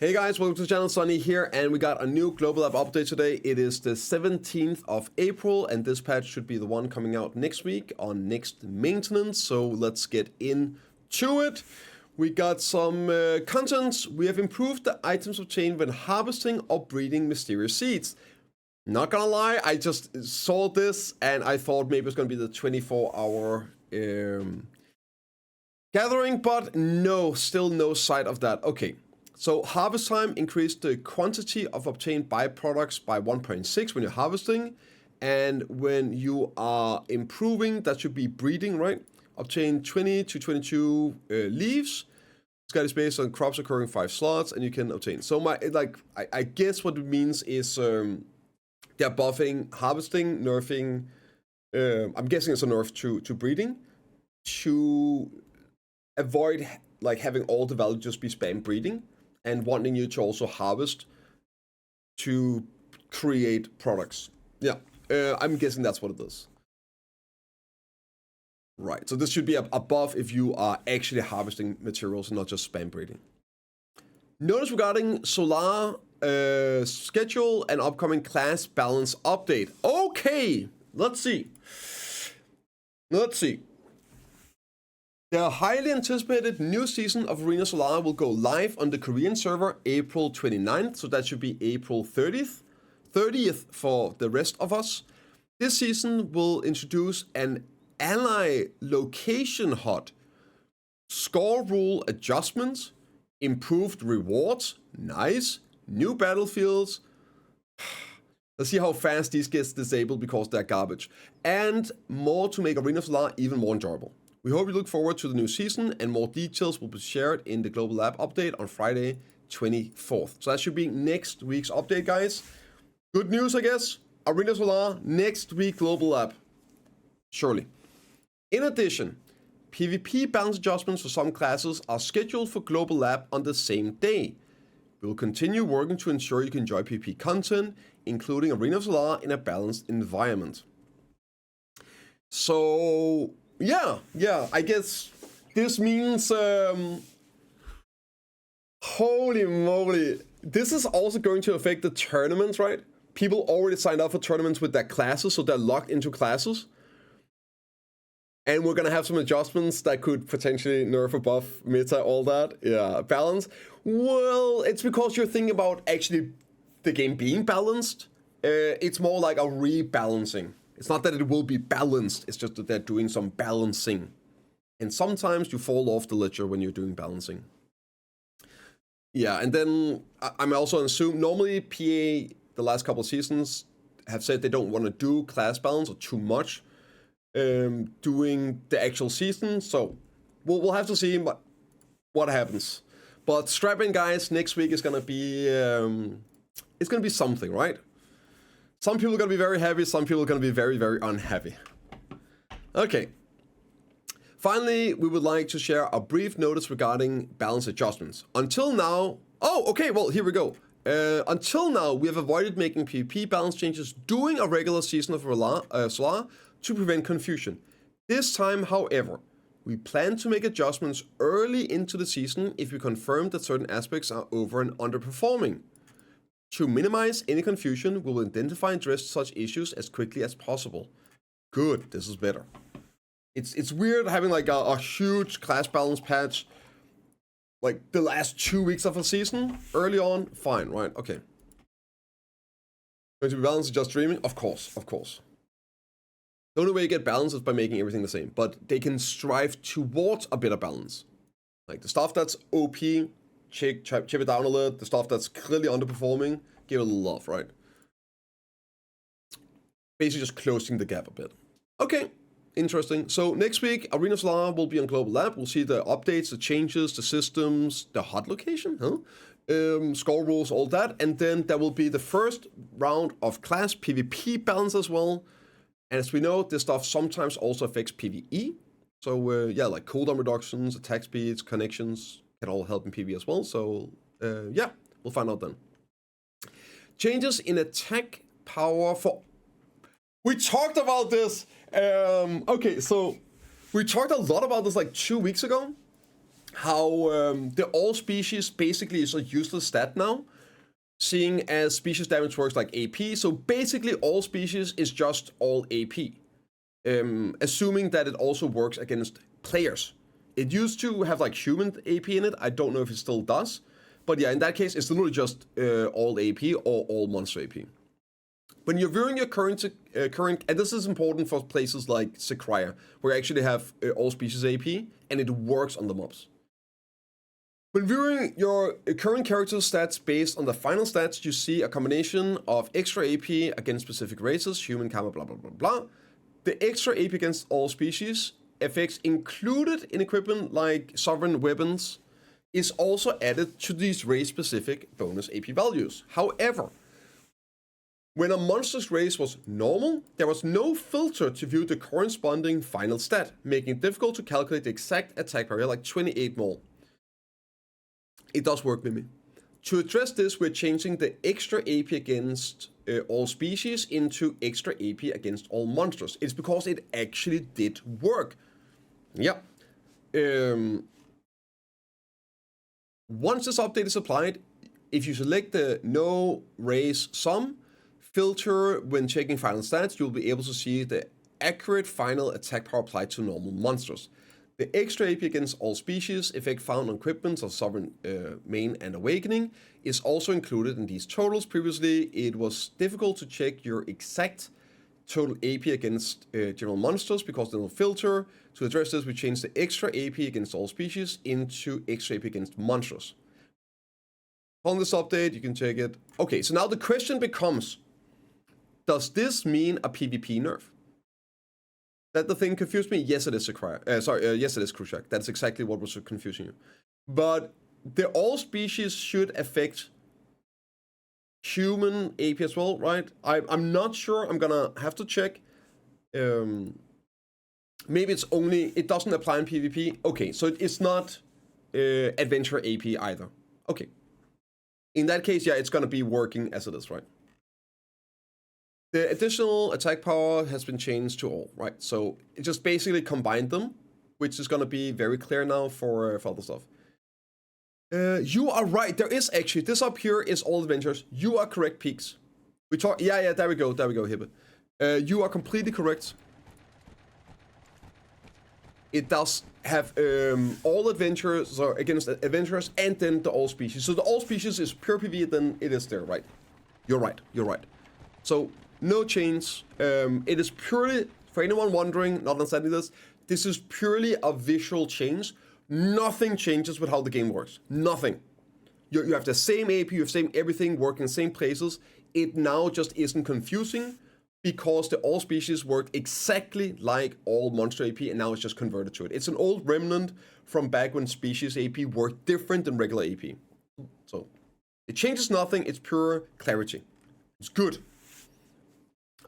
Hey guys, welcome to the channel. Sunny here, and we got a new global app update today. It is the 17th of April, and this patch should be the one coming out next week on next maintenance. So let's get into it. We got some contents. We have improved the items obtained when harvesting or breeding mysterious seeds. Not gonna lie, I just saw this and I thought maybe it's gonna be the 24-hour gathering, but no, still no sight of that. Okay. So harvest time increased the quantity of obtained byproducts by 1.6 when you're harvesting, and when you are improving, that should be breeding, right? Obtain 20 to 22 leaves. This guide is based on crops occurring 5 slots, and you can obtain. So I guess what it means is they're buffing harvesting, nerfing. I'm guessing it's a nerf to breeding to avoid having all the value just be spam breeding, and wanting you to also harvest to create products. Yeah, I'm guessing that's what it is. Right, so this should be a buff if you are actually harvesting materials and not just spam breeding. Notice regarding Solar schedule and upcoming class balance update. Okay, let's see. The highly anticipated new season of Arena Solar will go live on the Korean server April 29th, so that should be April 30th for the rest of us. This season will introduce an ally location HUD, score rule adjustments, improved rewards, nice, new battlefields. Let's see how fast these gets disabled because they're garbage, and more to make Arena Solar even more enjoyable. We hope you look forward to the new season, and more details will be shared in the Global Lab update on Friday 24th. So that should be next week's update, guys. Good news, I guess. Arena Solar, next week Global Lab. Surely. In addition, PvP balance adjustments for some classes are scheduled for Global Lab on the same day. We will continue working to ensure you can enjoy PvP content, including Arena Solar in a balanced environment. So yeah, I guess this means, holy moly, this is also going to affect the tournaments, right? People already signed up for tournaments with their classes, so they're locked into classes. And we're gonna have some adjustments that could potentially nerf or buff meta, all that. Yeah, balance. Well, it's because you're thinking about actually the game being balanced. It's more like a rebalancing. It's not that it will be balanced, it's just that they're doing some balancing. And sometimes you fall off the ledger when you're doing balancing. Yeah, and then I'm also assuming normally PA, the last couple of seasons, have said they don't want to do class balance or too much doing the actual season. So we'll have to see what happens. But strap in, guys, next week is gonna be it's gonna be something, right? Some people are going to be very happy, some people are going to be very, very unhappy. Okay. Finally, we would like to share a brief notice regarding balance adjustments. Until now... Oh, okay, well, here we go. Until now, we have avoided making PvP balance changes during a regular season of Solar to prevent confusion. This time, however, we plan to make adjustments early into the season if we confirm that certain aspects are over and underperforming. To minimize any confusion, we will identify and address such issues as quickly as possible. Good, this is better. It's weird having like a huge class balance patch like the last 2 weeks of a season. Early on, fine, right? Okay. Going to be balanced just streaming? Of course. The only way you get balance is by making everything the same, but they can strive towards a better balance. Like the stuff that's OP, chip it down a little. The stuff that's clearly underperforming, give it a little love, right? Basically just closing the gap a bit. Okay, interesting. So next week, Arena Solar will be on Global Lab. We'll see the updates, the changes, the systems, the HUD location, score rules, all that. And then there will be the first round of class PvP balance as well. And as we know, this stuff sometimes also affects PvE. So yeah, like cooldown reductions, attack speeds, connections, can all help in PvE as well. So yeah, we'll find out then. Changes in attack power for... We talked about this. Okay, so we talked a lot about this like 2 weeks ago. how the all species basically is a useless stat now, seeing as species damage works like AP. So basically all species is just all AP, assuming that it also works against players. It used to have like human AP in it. I don't know if it still does, but yeah, in that case, it's literally just all AP or all monster AP. When you're viewing your current, and this is important for places like Sequoia, where you actually have all species AP, and it works on the mobs. When viewing your current character stats based on the final stats, you see a combination of extra AP against specific races, human, karma, blah, blah, blah, blah. The extra AP against all species, effects included in equipment like sovereign weapons, is also added to these race-specific bonus AP values. However, when a monster's race was normal, there was no filter to view the corresponding final stat, making it difficult to calculate the exact attack barrier like 28 more. It does work, Mimi. To address this, we're changing the extra AP against all species into extra AP against all monsters. It's because it actually did work. Yeah. Once this update is applied, if you select the no race sum filter when checking final stats, you'll be able to see the accurate final attack power applied to normal monsters. The extra AP against all species effect found on equipments of Sovereign, Main, and Awakening is also included in these totals. Previously, it was difficult to check your exact total AP against general monsters because there's no filter. To address this, we changed the extra AP against all species into extra AP against monsters. On this update, you can check it. Okay, so now the question becomes, does this mean a PvP nerf? That the thing confused me? Yes, it is yes, it is Krushak. That's exactly what was confusing you. But the all species should affect human AP as well, right? I'm not sure. I'm gonna have to check. Maybe it's only, it doesn't apply in PvP. Okay, so it's not adventure AP either. Okay. In that case, yeah, it's gonna be working as it is, right? The additional attack power has been changed to all, right? So it just basically combined them, which is going to be very clear now for other stuff. You are right. There is actually, this up here is all adventures. You are correct, Peaks. Yeah, there we go, Hibbit. You are completely correct. It does have all adventures or against adventurers and then the all species. So the all species is pure PvE, then it is there, right? You're right. So no change. It is purely, for anyone wondering, not understanding this is purely a visual change. Nothing changes with how the game works. Nothing. You have the same AP, you have same everything, working in the same places. It now just isn't confusing because the all species work exactly like all monster AP, and now it's just converted to it. It's an old remnant from back when species AP worked different than regular AP. So it changes nothing. It's pure clarity. It's good.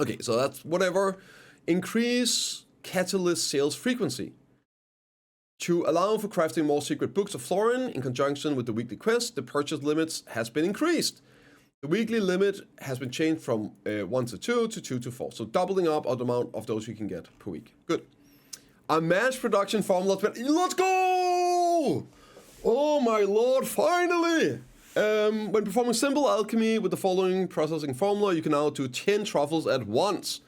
Okay, so that's whatever. Increase catalyst sales frequency. To allow for crafting more secret books of Florin in conjunction with the weekly quest, the purchase limits has been increased. The weekly limit has been changed from 1 to 2 to 2 to 4. So doubling up on the amount of those you can get per week. Good. A mass production formula. Let's go! Oh my lord, finally! When performing simple alchemy with the following processing formula, you can now do 10 truffles at once.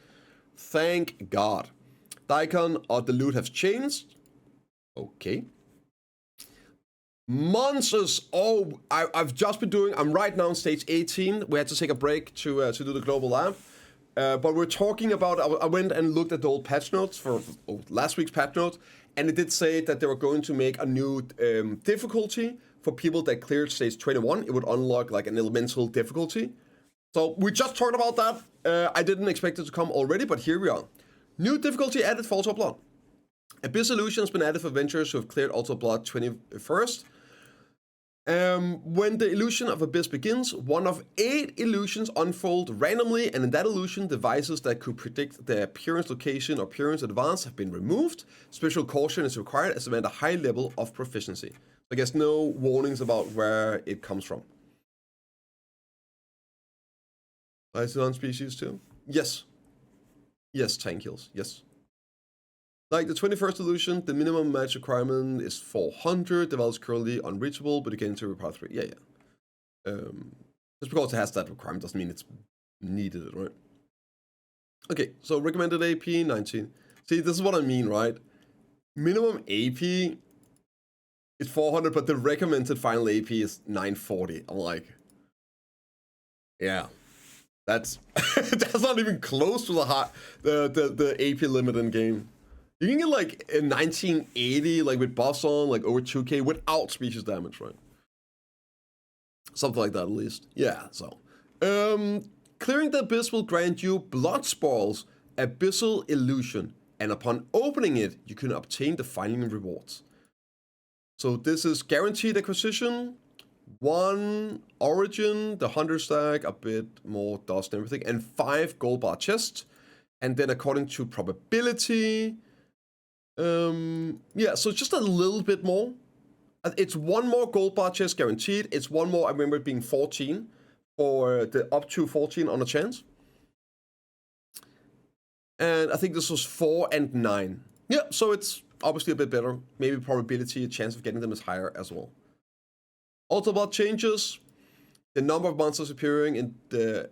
Thank God. The icon of the loot has changed. Okay. Monsters. Oh, I've just been doing, I'm right now on stage 18. We had to take a break to do the global lab. But we're talking about, I went and looked at the old patch notes for last week's patch notes, and it did say that they were going to make a new difficulty for people that cleared stage 21. It would unlock like an elemental difficulty. So we just talked about that. I didn't expect it to come already, but here we are. New difficulty added for Altar Blood. Abyss Illusion has been added for adventurers who have cleared Altar Blood 21st. When the illusion of Abyss begins, one of 8 illusions unfold randomly, and in that illusion, devices that could predict the appearance, location, or appearance advance have been removed. Special caution is required as to demand a high level of proficiency. I guess no warnings about where it comes from. Is it on species too? Yes. Yes, tank kills. Yes. Like the 21st solution, the minimum match requirement is 400. The value is currently unreachable, but again to part 3. Yeah. Just because it has that requirement doesn't mean it's needed, right? Okay, so recommended AP 19. See, this is what I mean, right? Minimum AP is 400, but the recommended final AP is 940. I'm like, yeah, that's that's not even close to the AP limit in game. You can get like a 1980, like with buffs on, like over 2k without species damage, right? Something like that at least. Yeah, so. Clearing the Abyss will grant you Blood Spawls, Abyssal Illusion, and upon opening it, you can obtain the following rewards. So this is guaranteed acquisition, 1 origin, the hunter stack, a bit more dust and everything, and 5 gold bar chests. And then according to probability, yeah, so just a little bit more. It's 1 more gold bar chest guaranteed. It's 1 more, I remember it being 14 for the up to 14 on a chance. And I think this was 4 and 9. Yeah, so it's obviously a bit better. Maybe probability, chance of getting them is higher as well. Also about changes, the number of monsters appearing in the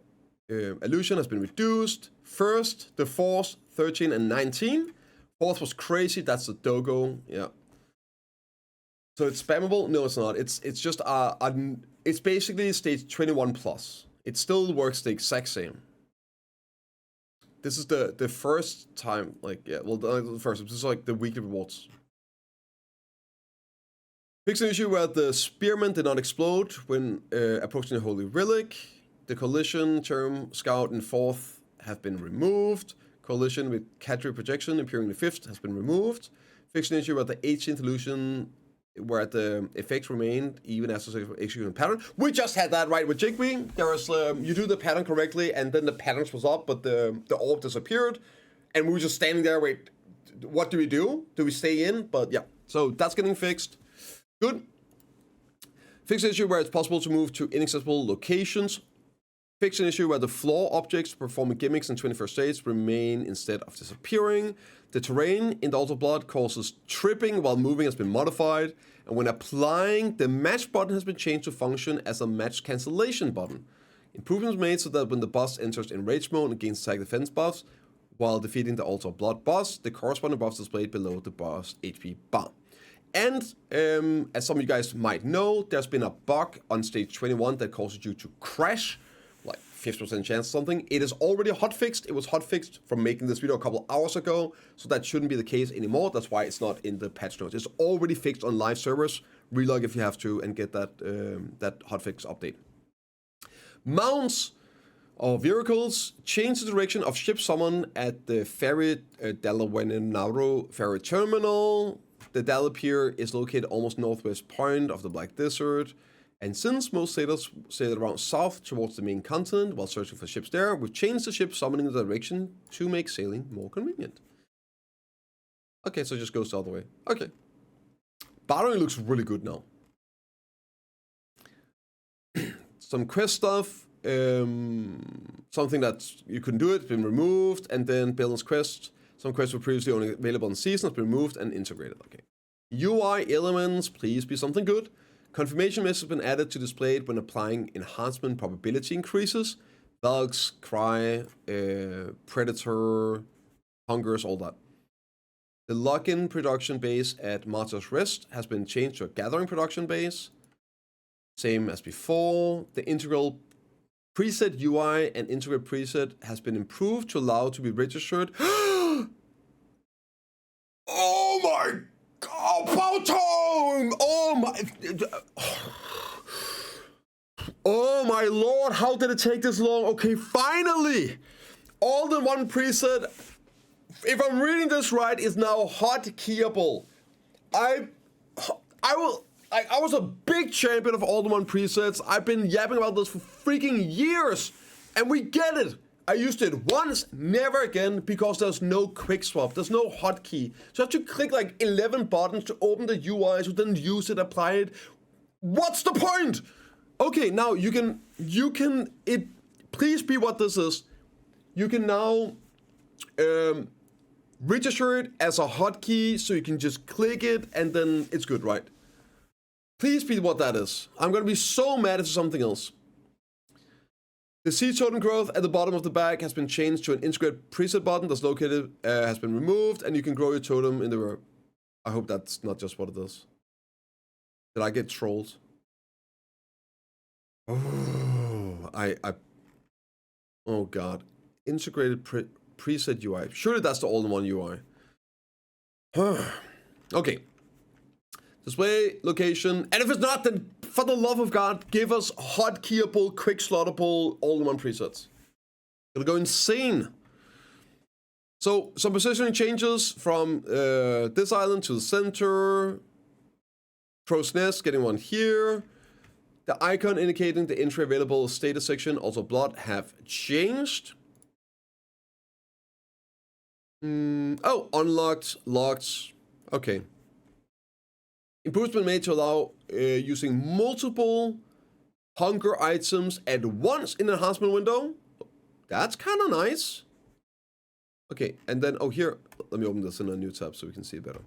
illusion has been reduced. First, the 4th, 13 and 19. 4th was crazy, that's the Dogo, yeah. So it's spammable? No, it's not. It's just it's basically stage 21 plus. It still works the exact same. This is the first time, like, yeah, well, the first, this is like the weekly rewards. Fix an issue where the spearman did not explode when approaching the Holy Relic. The collision term scout in 4th have been removed. Collision with Cadre projection appearing in the 5th has been removed. Fix an issue where the 18th illusion where the effects remained even after executing the pattern. We just had that right with Jiggly. There was you do the pattern correctly, and then the patterns was up, but the orb disappeared, and we were just standing there. Wait, what do we do? Do we stay in? But yeah, so that's getting fixed. Good. Fix an issue where it's possible to move to inaccessible locations. Fix an issue where the floor objects performing gimmicks in 21st stage remain instead of disappearing. The terrain in the Altar of Blood causes tripping while moving has been modified. And when applying, the match button has been changed to function as a match cancellation button. Improvements made so that when the boss enters in rage mode and gains attack defense buffs, while defeating the Altar of Blood boss, the corresponding buffs displayed below the boss HP bar. And as some of you guys might know, there's been a bug on stage 21 that causes you to crash. Like 50% chance or something. It is already hotfixed. It was hotfixed from making this video a couple hours ago, so that shouldn't be the case anymore. That's why it's not in the patch notes. It's already fixed on live servers. Relog if you have to and get that that hotfix update. Mounts or vehicles change the direction of ship summon at the ferry Dalawenenaro ferry terminal. The Dalapier is located almost northwest point of the Black Desert. And since most sailors sail around south towards the main continent while searching for ships there, we've changed the ship summoning the direction to make sailing more convenient. Okay, so it just goes the other way. Okay. Bartering looks really good now. Some quest stuff. Something that you couldn't do it, been removed. And then balance quest. Some quests were previously only available in season, has been removed and integrated. Okay. UI elements, please be something good. Confirmation message has been added to display it when applying enhancement probability increases. Bugs, Cry, Predator, Hungers, all that. The login production base at Martyr's Rest has been changed to a gathering production base. Same as before. The integral preset UI and integral preset has been improved to allow to be registered. Oh my god, Powtone! Oh my lord, how did it take this long? Okay, finally! All in one preset, if I'm reading this right, is now hotkeyable. I was a big champion of all-in-one presets. I've been yapping about this for freaking years, and we get it. I used it once, never again, because there's no quick swap. There's no hotkey. So I have to click like 11 buttons to open the UI, so then use it, apply it. What's the point? Okay, now you can, please be what this is. You can now Register it as a hotkey so you can just click it and then it's good, right? Please be what that is. I'm gonna be so mad if it's something else. The seed totem growth at the bottom of the bag has been changed to an integrate preset button that's located, has been removed, and you can grow your totem in the row. I hope that's not just what it is. Did I get trolled? Oh, oh god. Integrated preset UI. Surely that's the all-in-one UI. Okay. Display, location, and if it's not, then for the love of God, give us hotkeyable, quick slotable, all-in-one presets. It'll go insane. So, some positioning changes from this island to the center. Crow's Nest, getting one here. The icon indicating the entry available status section, also blood, have changed. Oh, unlocked, locked. Okay. Improvement made to allow using multiple hunger items at once in the enhancement window. That's kind of nice. Okay, and then, oh, here, let me open this in a new tab so we can see it better.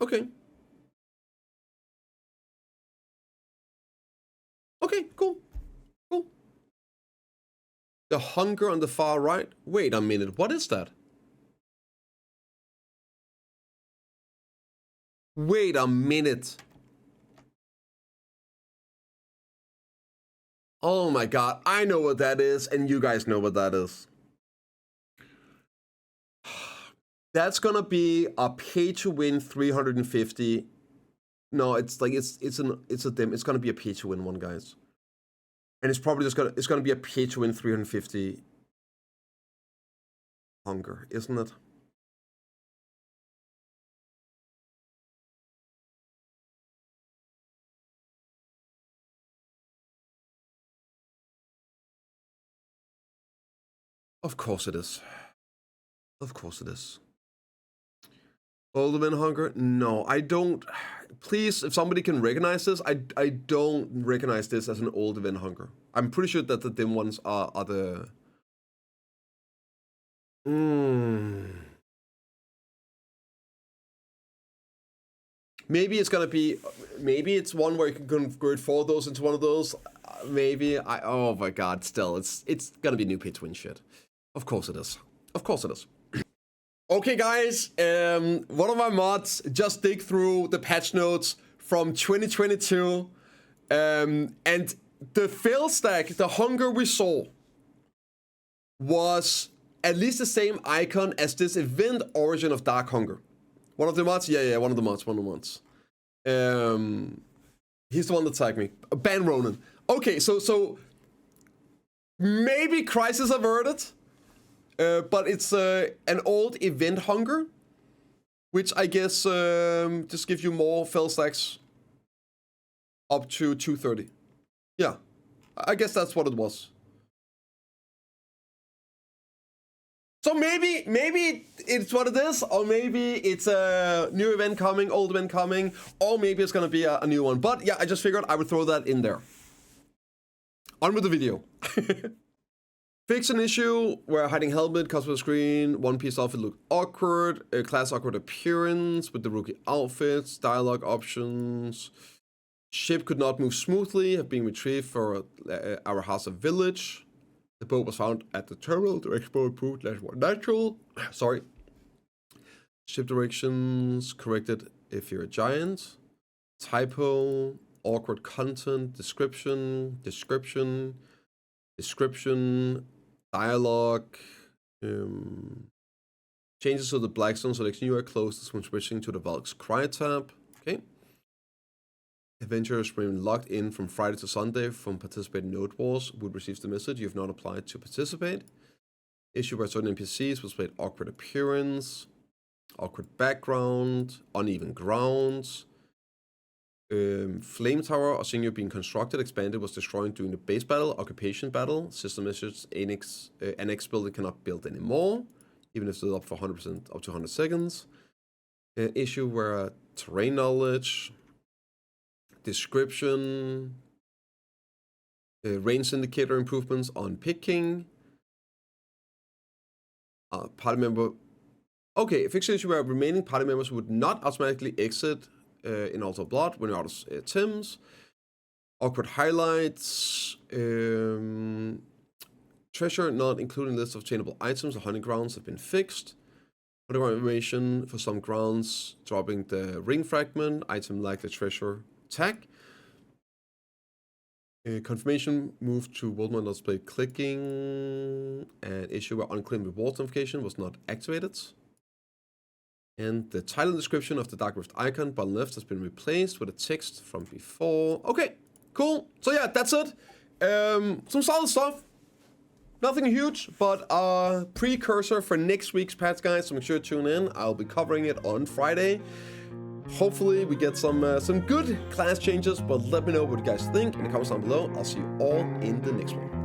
Okay. Okay, cool. Cool. The hunger on the far right. Wait a minute, what is that? Wait a minute. Oh my god, I know what that is, and you guys know what that is. That's gonna be a pay-to-win 350. No, it's like it's a dim. It's gonna be a pay-to-win one, guys. And it's probably just gonna be a pay-to-win 350 hunger, isn't it? Of course it is. Of course it is. Old event hunger? No, I don't. Please, if somebody can recognize this, I don't recognize this as an old event hunger. I'm pretty sure that the dim ones are the. Maybe it's gonna be. Maybe it's one where you can convert 4 of those into one of those. Maybe I. Oh my god! Still, it's gonna be new pay to win shit. Of course it is. Of course it is. Okay, guys. One of my mods just dig through the patch notes from 2022, and the fail stack, the hunger we saw, was at least the same icon as this event origin of Dark Hunger. One of the mods? Yeah, one of the mods. He's the one that tagged me. Ban Ronan. Okay, so maybe crisis averted, but it's an old event hunger, which I guess just gives you more fail stacks up to 230. Yeah, I guess that's what it was. So maybe it's what it is, or maybe it's a new event coming, old event coming, or maybe it's gonna be a new one. But yeah, I just figured I would throw that in there. On with the video. Fix an issue where hiding helmet, customer screen, one piece outfit look awkward, class awkward appearance with the rookie outfits, dialogue options. Ship could not move smoothly, have been retrieved for our house of village. The boat was found at the terminal. The export proved less more natural. Sorry. Ship directions corrected if you're a giant. Typo. Awkward content. Description. Dialogue. Changes to the Blackstone selection. You are closest when switching to the Valk's Cry tab. Okay. Adventurers remain logged in from Friday to Sunday from participating Node Wars would receive the message you have not applied to participate. Issue where certain NPCs will display awkward appearance, awkward background, uneven grounds. Flame Tower, a singer being constructed, expanded, was destroyed during the base battle, occupation battle. System message, annex building cannot build anymore, even if it's up for 100% up to 100 seconds. Issue where terrain knowledge. Description, range indicator improvements on picking. Party member. Okay, fixes where remaining party members would not automatically exit in Altar of Blood when you're out of Tims. Awkward highlights. Treasure not including list of chainable items or hunting grounds have been fixed. Whatever information for some grounds, dropping the ring fragment, item like the treasure tag. Confirmation moved to World display clicking, and issue where unclaimed reward notification was not activated. And the title description of the Dark Rift icon bottom left has been replaced with a text from before. Okay, cool. So yeah, that's it. Some solid stuff. Nothing huge, but a precursor for next week's patch, guys. So make sure to tune in. I'll be covering it on Friday. Hopefully we get some good class changes, but let me know what you guys think in the comments down below. I'll see you all in the next one.